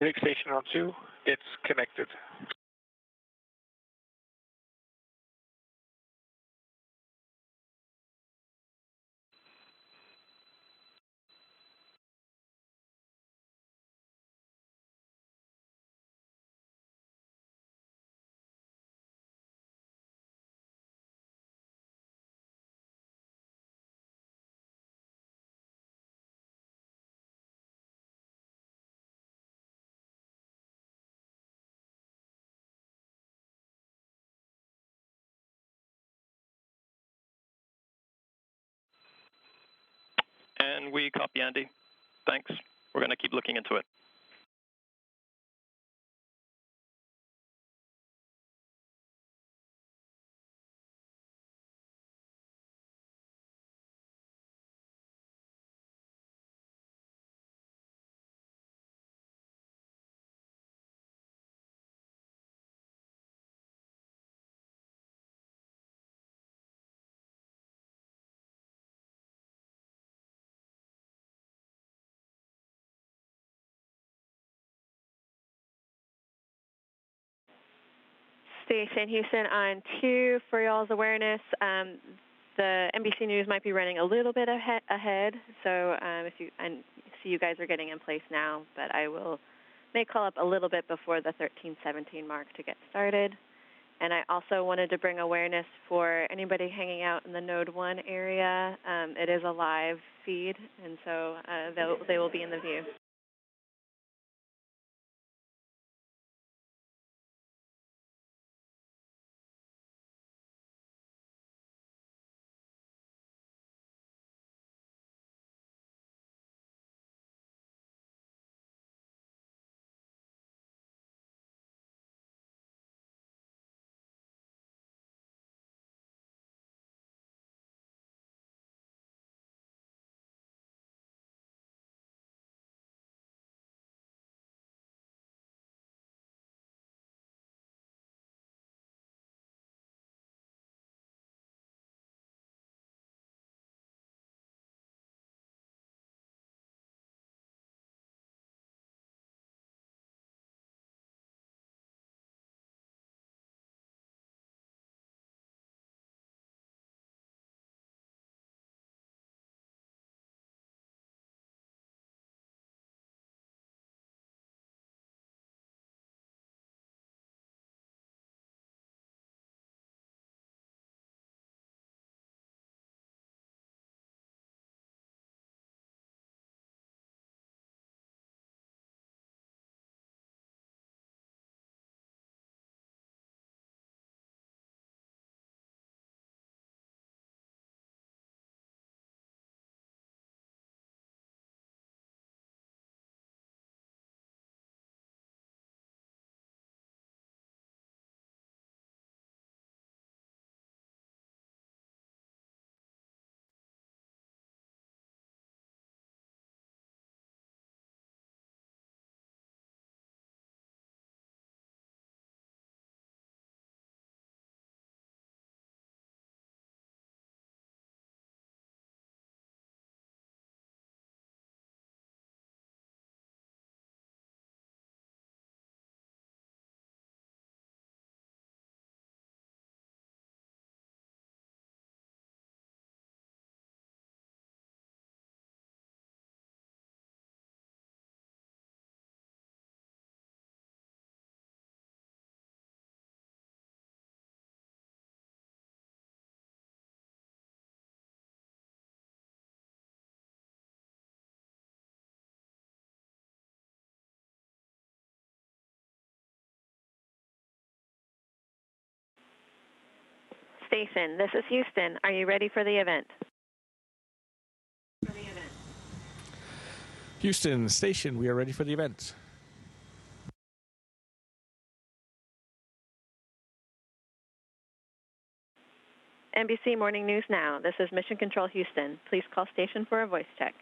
Unique station on 2, it's connected. And we copy, Andy. Thanks. We're going to keep looking into it. Station Houston on 2, for y'all's awareness, the NBC News might be running a little bit ahead, so I see you guys are getting in place now, but I may call up a little bit before the 13:17 mark to get started. And I also wanted to bring awareness for anybody hanging out in the Node 1 area. It is a live feed, and so they will be in the view. Station, this is Houston. Are you ready for the event? Houston Station, we are ready for the event. NBC Morning News Now. This is Mission Control Houston. Please call station for a voice check.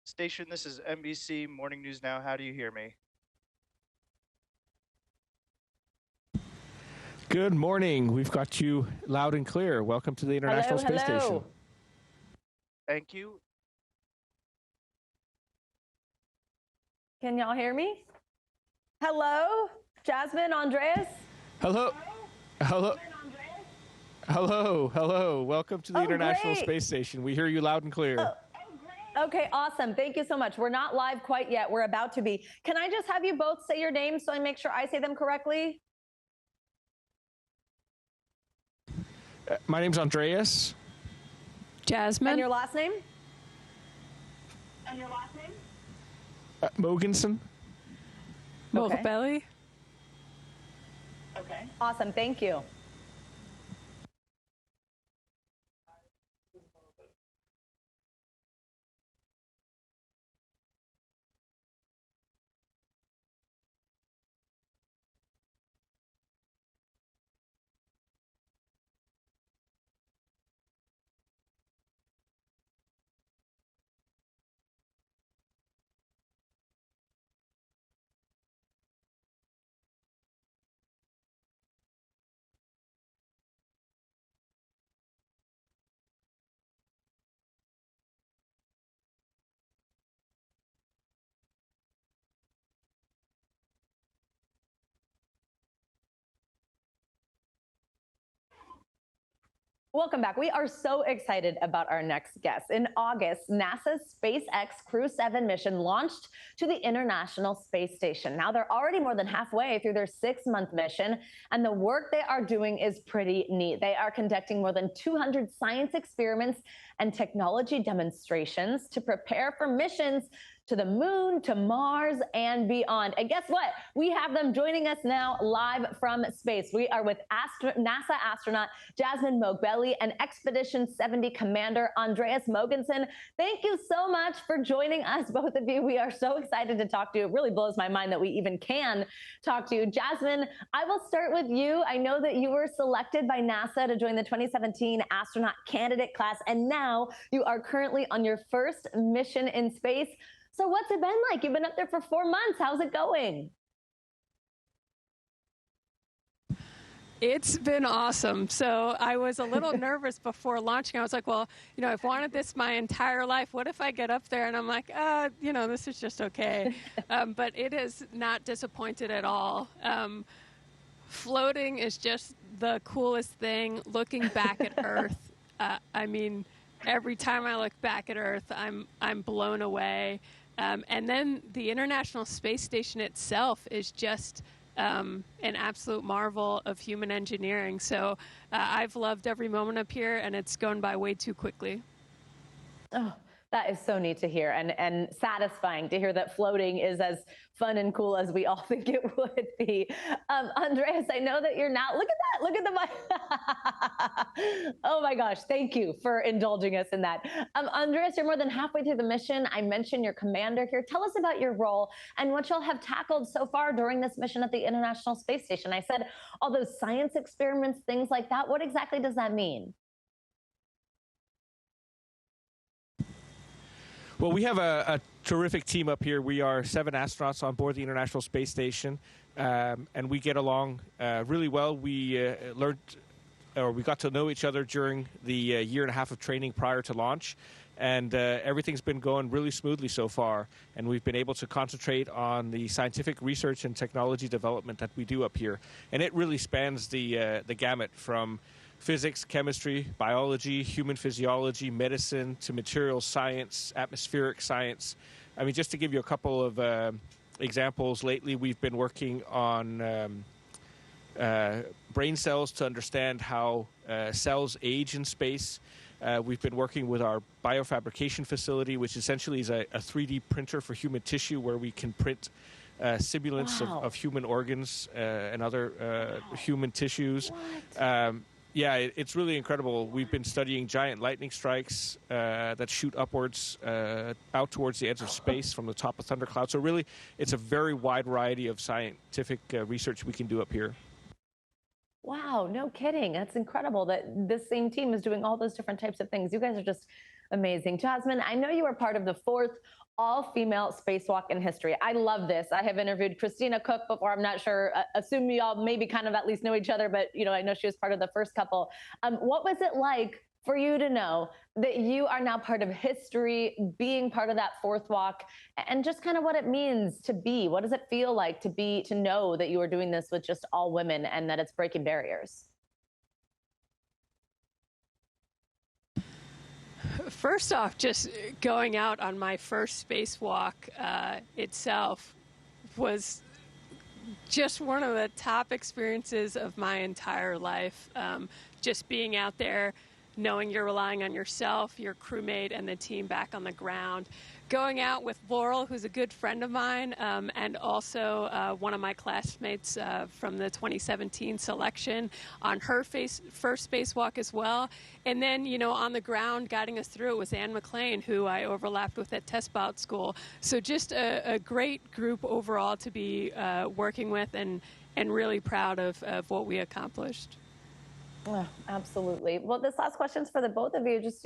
Station, this is NBC Morning News Now. How do you hear me? Good morning. We've got you loud and clear. Welcome to the International Space Station. Thank you. Can y'all hear me? Hello? Jasmin, Andreas? Hello. Hello. Hello. Hello. Welcome to the International Space Station. We hear you loud and clear. Okay, awesome. Thank you so much. We're not live quite yet. We're about to be. Can I just have you both say your names so I make sure I say them correctly? My name's Andreas. Jasmin. And your last name? Mogensen. Moghbeli. Okay. Awesome. Thank you. Welcome back. We are so excited about our next guest. In August, NASA's SpaceX Crew 7 mission launched to the International Space Station. Now they're already more than halfway through their 6-month mission, and the work they are doing is pretty neat. They are conducting more than 200 science experiments and technology demonstrations to prepare for missions to the moon, to Mars, and beyond. And guess what? We have them joining us now live from space. We are with NASA astronaut Jasmin Moghbeli and Expedition 70 Commander Andreas Mogensen. Thank you so much for joining us, both of you. We are so excited to talk to you. It really blows my mind that we even can talk to you. Jasmin, I will start with you. I know that you were selected by NASA to join the 2017 astronaut candidate class, and now you are currently on your first mission in space. So what's it been like? You've been up there for 4 months. How's it going? It's been awesome. So I was a little nervous before launching. I was like, well, I've wanted this my entire life. What if I get up there and I'm like, this is just okay. But it is not disappointed at all. Floating is just the coolest thing. Looking back at Earth, every time I look back at Earth, I'm blown away. And then the International Space Station itself is just an absolute marvel of human engineering. So I've loved every moment up here, and it's gone by way too quickly. Oh, that is so neat to hear, and satisfying to hear that floating is as fun and cool as we all think it would be. Andreas, I know that you're now, look at the mic. Oh my gosh, thank you for indulging us in that. Andreas, you're more than halfway through the mission. I mentioned your commander here. Tell us about your role and what you'll have tackled so far during this mission at the International Space Station. I said all those science experiments, things like that. What exactly does that mean? Well, we have a terrific team up here. We are 7 astronauts on board the International Space Station, and we get along really well. We we got to know each other during the year and a half of training prior to launch, and everything's been going really smoothly so far. And we've been able to concentrate on the scientific research and technology development that we do up here, and it really spans the gamut from physics, chemistry, biology, human physiology, medicine, to materials science, atmospheric science. I mean, just to give you a couple of examples, lately we've been working on brain cells to understand how cells age in space. We've been working with our biofabrication facility, which essentially is a 3D printer for human tissue, where we can print simulants of human organs and other human tissues. Yeah, it's really incredible. We've been studying giant lightning strikes that shoot upwards out towards the edge of space from the top of thunderclouds. So really, it's a very wide variety of scientific research we can do up here. Wow, no kidding. That's incredible that this same team is doing all those different types of things. You guys are just Amazing. Jasmin, I know you were part of the fourth all-female spacewalk in history. I love this. I have interviewed Christina Cook before. I'm not sure. Assume you all maybe kind of at least know each other, but I know she was part of the first couple. What was it like for you to know that you are now part of history, being part of that fourth walk, and just kind of what it means to be? What does it feel like to know that you are doing this with just all women and that it's breaking barriers? First off, just going out on my first spacewalk itself was just one of the top experiences of my entire life. Just being out there, knowing you're relying on yourself, your crewmate, and the team back on the ground. Going out with Laurel, who's a good friend of mine, and also one of my classmates from the 2017 selection on her first spacewalk as well. And then, on the ground guiding us through it was Anne McLean, who I overlapped with at Test Pilot School. So just a great group overall to be working with, and really proud of what we accomplished. Oh, absolutely. Well, this last question is for the both of you. Just,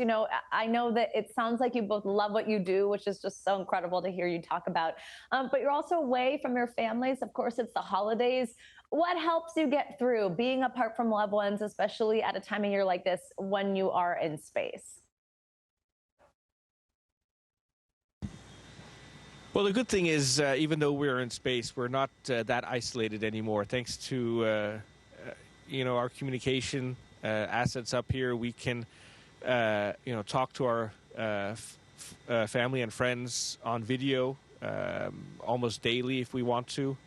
I know that it sounds like you both love what you do, which is just so incredible to hear you talk about. But you're also away from your families. Of course, it's the holidays. What helps you get through being apart from loved ones, especially at a time of year like this when you are in space? Well, the good thing is, even though we're in space, we're not that isolated anymore. Thanks to our communication assets up here, we can talk to our family and friends on video almost daily if we want to.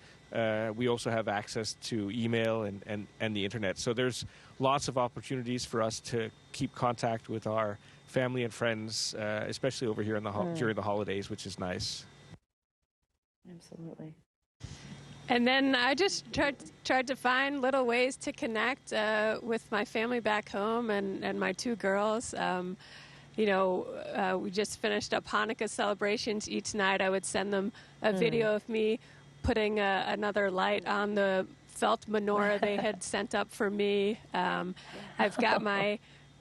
We also have access to email and the internet. So there's lots of opportunities for us to keep contact with our family and friends, especially over here during the holidays, which is nice. Absolutely. And then I just tried to find little ways to connect with my family back home and my two girls. We just finished up Hanukkah celebrations. Each night I would send them a video of me putting another light on the felt menorah they had sent up for me. I've got my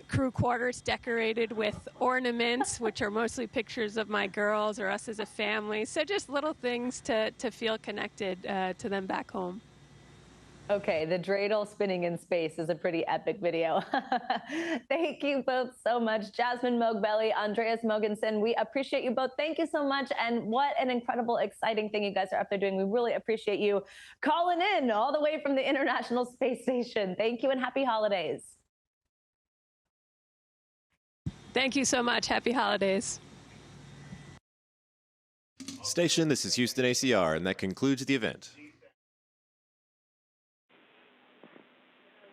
crew quarters decorated with ornaments, which are mostly pictures of my girls or us as a family. So just little things to feel connected to them back home. Okay, the dreidel spinning in space is a pretty epic video. Thank you both so much. Jasmin Moghbeli, Andreas Mogensen, we appreciate you both. Thank you so much. And what an incredible, exciting thing you guys are up there doing. We really appreciate you calling in all the way from the International Space Station. Thank you and happy holidays. Thank you so much. Happy holidays. Station, this is Houston ACR, and that concludes the event.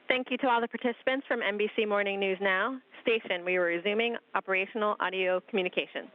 Thank you to all the participants from NBC Morning News Now. Station, we are resuming operational audio communications.